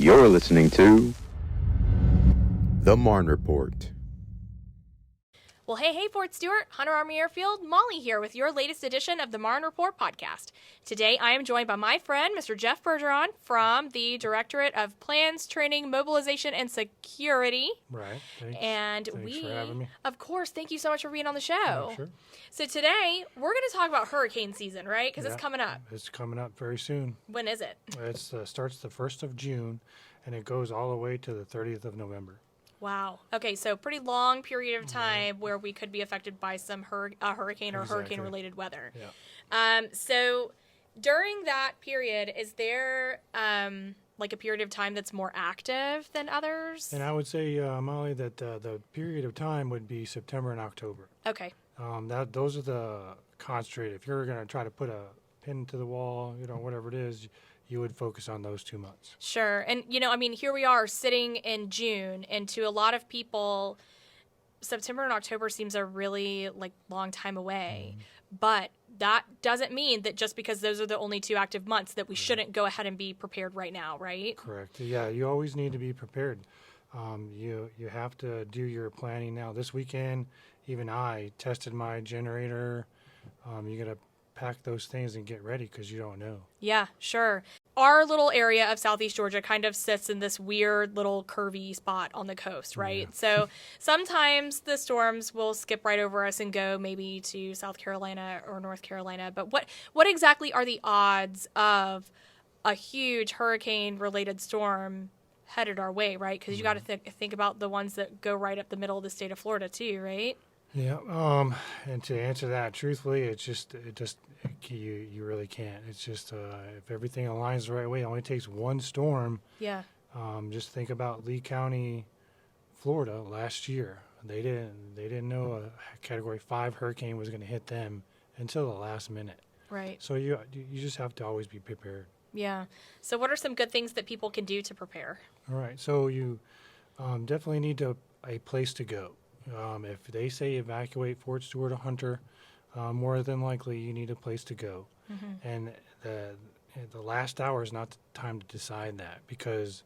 You're listening to The Marne Report. Well, hey, Fort Stewart, Hunter Army Airfield, Molly here with your latest edition of the Marne Report podcast. Today, I am joined by my friend, Mr. Jeff Bergeron from the Directorate of Plans, Training, Mobilization and Security. Right. Thanks. And Thanks for having me. Of course, thank you so much for being on the show. Oh, sure. So today, we're going to talk about hurricane season, right? Because it's coming up. It's coming up very soon. When is it? It starts the 1st of June, and it goes all the way to the 30th of November. Wow. Okay, so pretty long period of time where we could be affected by some hurricane or hurricane-related weather. Yeah. So during that period, is there like a period of time that's more active than others? And I would say, Molly, that the period of time would be September and October. Okay. Those are the concentrated. If you're going to try to put a pin to the wall, whatever it is, you would focus on those 2 months. Sure. And, here we are sitting in June, and to a lot of people, September and October seems a really, long time away. But that doesn't mean that just because those are the only 2 active months that we shouldn't go ahead and be prepared right now, right? Correct. Yeah, you always need to be prepared. You have to do your planning now. This weekend, even I tested my generator. You got to pack those things and get ready because you don't know. Yeah, sure. Our little area of Southeast Georgia kind of sits in this weird little curvy spot on the coast, right? Yeah. So sometimes the storms will skip right over us and go maybe to South Carolina or North Carolina. But what exactly are the odds of a huge hurricane-related storm headed our way, right? Because you got to think about the ones that go right up the middle of the state of Florida too, right? Yeah. And to answer that truthfully, you really can't. It's just if everything aligns the right way, it only takes one storm. Yeah. Just think about Lee County, Florida last year. They didn't know a Category 5 hurricane was going to hit them until the last minute. Right. So you just have to always be prepared. Yeah. So what are some good things that people can do to prepare? All right. So you definitely need a place to go. If they say evacuate Fort Stewart or Hunter, more than likely you need a place to go. Mm-hmm. And the last hour is not the time to decide that because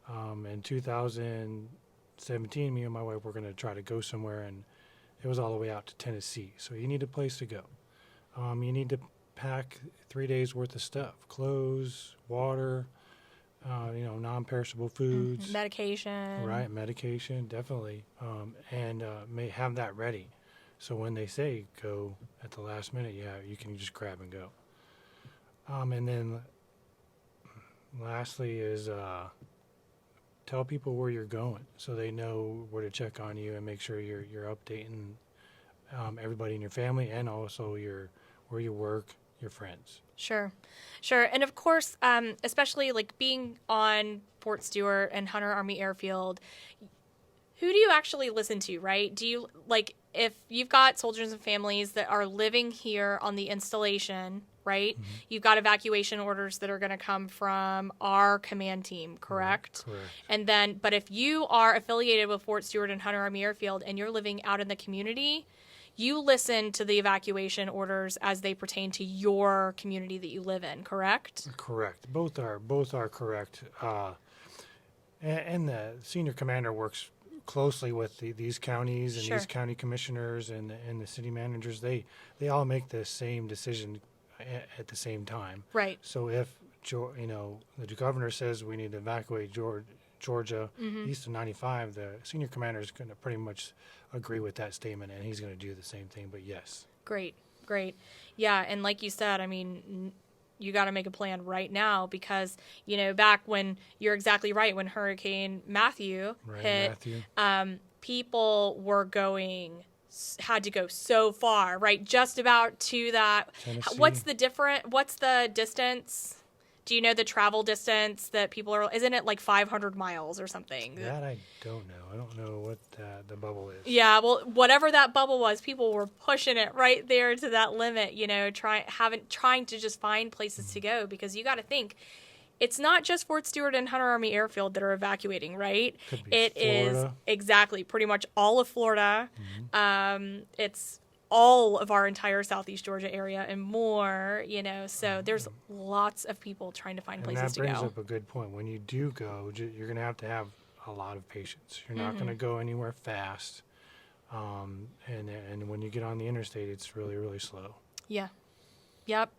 in 2017, me and my wife were going to try to go somewhere, and it was all the way out to Tennessee. So you need a place to go. You need to pack 3 days worth of stuff: clothes, water, non-perishable foods, medication. Right, medication, definitely, and may have that ready. So when they say go at the last minute, you can just grab and go. And then lastly is tell people where you're going so they know where to check on you and make sure you're updating everybody in your family and also where you work, your friends. Sure. And of course, especially being on Fort Stewart and Hunter Army Airfield, who do you actually listen to, right? Do you, if you've got soldiers and families that are living here on the installation, right? Mm-hmm. You've got evacuation orders that are going to come from our command team, correct? Correct. And then, but if you are affiliated with Fort Stewart and Hunter Army Airfield and you're living out in the community, you listen to the evacuation orders as they pertain to your community that you live in, correct? Correct. Both are correct. And the senior commander works closely with these counties and these county commissioners and the city managers. They all make the same decision at the same time. Right. So if the governor says we need to evacuate Georgia east of 95, the senior commander is going to pretty much agree with that statement, and he's going to do the same thing. But yes. Great. Yeah, and like you said, you got to make a plan right now because, back when, you're exactly right, when Hurricane Matthew hit, people were had to go so far, right? Just about to that. Tennessee. What's the distance? Do you know the travel distance that people are, isn't it 500 miles or something? That I don't know. I don't know what the bubble is. Yeah, well, whatever that bubble was, people were pushing it right there to that limit, trying to just find places to go because you got to think, it's not just Fort Stewart and Hunter Army Airfield that are evacuating, right? Could be It Florida. Is exactly pretty much all of Florida. Mm-hmm. It's all of our entire Southeast Georgia area and more, so there's lots of people trying to find places to go. And that brings up a good point. When you do go, you're going to have a lot of patience. You're not going to go anywhere fast. And when you get on the interstate, it's really, really slow. Yeah. Yep.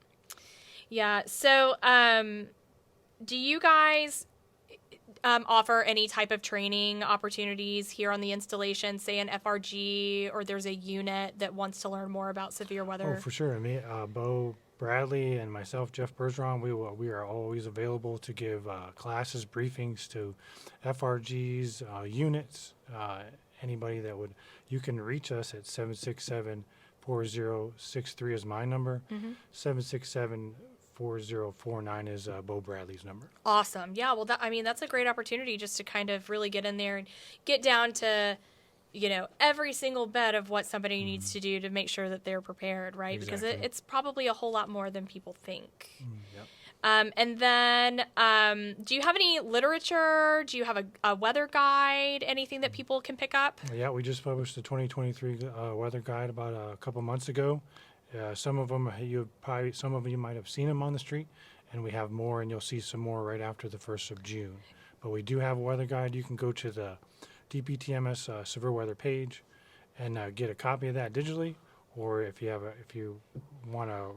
Yeah. So, do you guys offer any type of training opportunities here on the installation, say an FRG, or there's a unit that wants to learn more about severe weather? Oh, for sure. Me, Bo Bradley and myself, Jeff Bergeron, we are always available to give classes, briefings to FRGs, units, anybody that would. You can reach us at 767-4063 is my number. 767-4049 is Bo Bradley's number. Awesome. Yeah, well, that's a great opportunity just to kind of really get in there and get down to, every single bit of what somebody needs to do to make sure that they're prepared, right? Exactly. Because it's probably a whole lot more than people think. Yep. And then, do you have any literature? Do you have a weather guide? Anything that people can pick up? Yeah, we just published the 2023 weather guide about a couple months ago. Some of them some of you might have seen them on the street, and we have more, and you'll see some more right after the 1st of June. But we do have a weather guide. You can go to the DPTMS severe weather page and get a copy of that digitally, or if you want a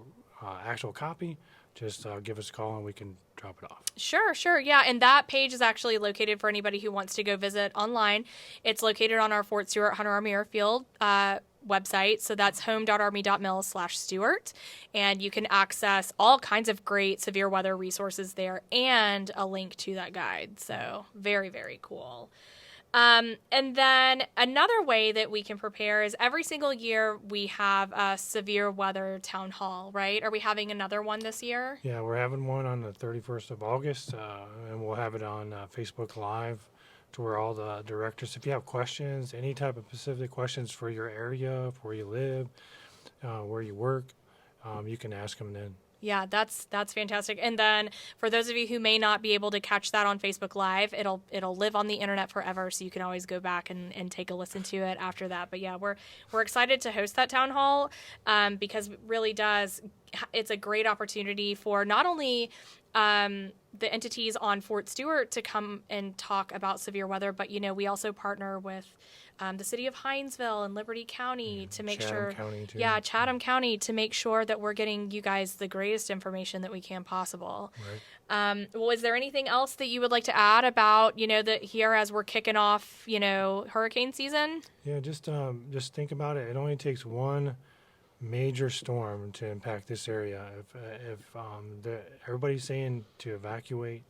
actual copy, just give us a call and we can drop it off. Sure. Yeah, and that page is actually located for anybody who wants to go visit online. It's located on our Fort Stewart Hunter Army Airfield website. So that's home.army.mil/Stewart. And you can access all kinds of great severe weather resources there and a link to that guide. So very, very cool. And then another way that we can prepare is every single year we have a severe weather town hall, right? Are we having another one this year? Yeah, we're having one on the 31st of August, and we'll have it on Facebook Live to where all the directors, if you have questions, any type of specific questions for your area, for where you live, where you work, you can ask them then. Yeah, that's fantastic. And then for those of you who may not be able to catch that on Facebook Live, it'll live on the internet forever, so you can always go back and take a listen to it after that. But yeah, we're excited to host that town hall because it really it's a great opportunity for not only the entities on Fort Stewart to come and talk about severe weather, but we also partner with the city of Hinesville and Liberty County to make Chatham County too. Yeah, Chatham County to make sure that we're getting you guys the greatest information that we can possible. Right. Well, is there anything else that you would like to add about that here as we're kicking off hurricane season? Yeah, just think about it. It only takes one major storm to impact this area. If everybody's saying to evacuate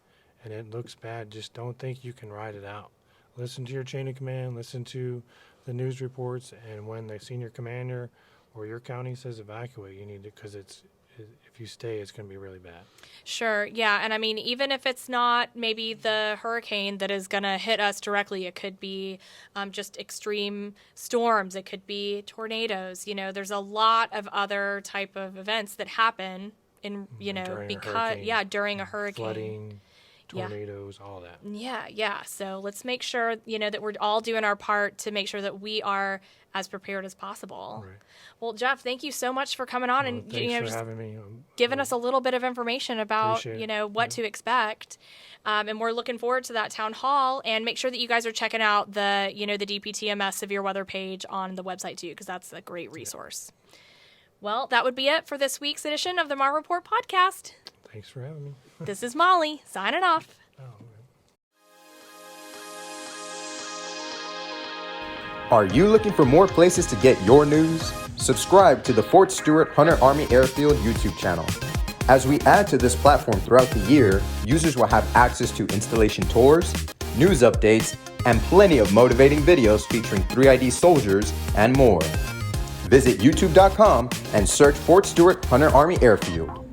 and it looks bad, just don't think you can ride it out. Listen to your chain of command, listen to the news reports, and when the senior commander or your county says evacuate, you need to, because if you stay, it's going to be really bad. Sure, yeah, and I mean, even if it's not maybe the hurricane that is going to hit us directly, it could be just extreme storms, it could be tornadoes. There's a lot of other type of events that happen in, during a hurricane. Flooding. Tornadoes, all that. Yeah. So let's make sure, that we're all doing our part to make sure that we are as prepared as possible. Right. Well, Jeff, thank you so much for coming on and thanks for having me. Giving us a little bit of information about what to expect. And we're looking forward to that town hall. And make sure that you guys are checking out the the DPTMS severe weather page on the website too, because that's a great resource. Yeah. Well, that would be it for this week's edition of the Marne Report podcast. Thanks for having me. This is Molly, signing off. Are you looking for more places to get your news? Subscribe to the Fort Stewart Hunter Army Airfield YouTube channel. As we add to this platform throughout the year, users will have access to installation tours, news updates, and plenty of motivating videos featuring 3ID soldiers and more. Visit youtube.com and search Fort Stewart Hunter Army Airfield.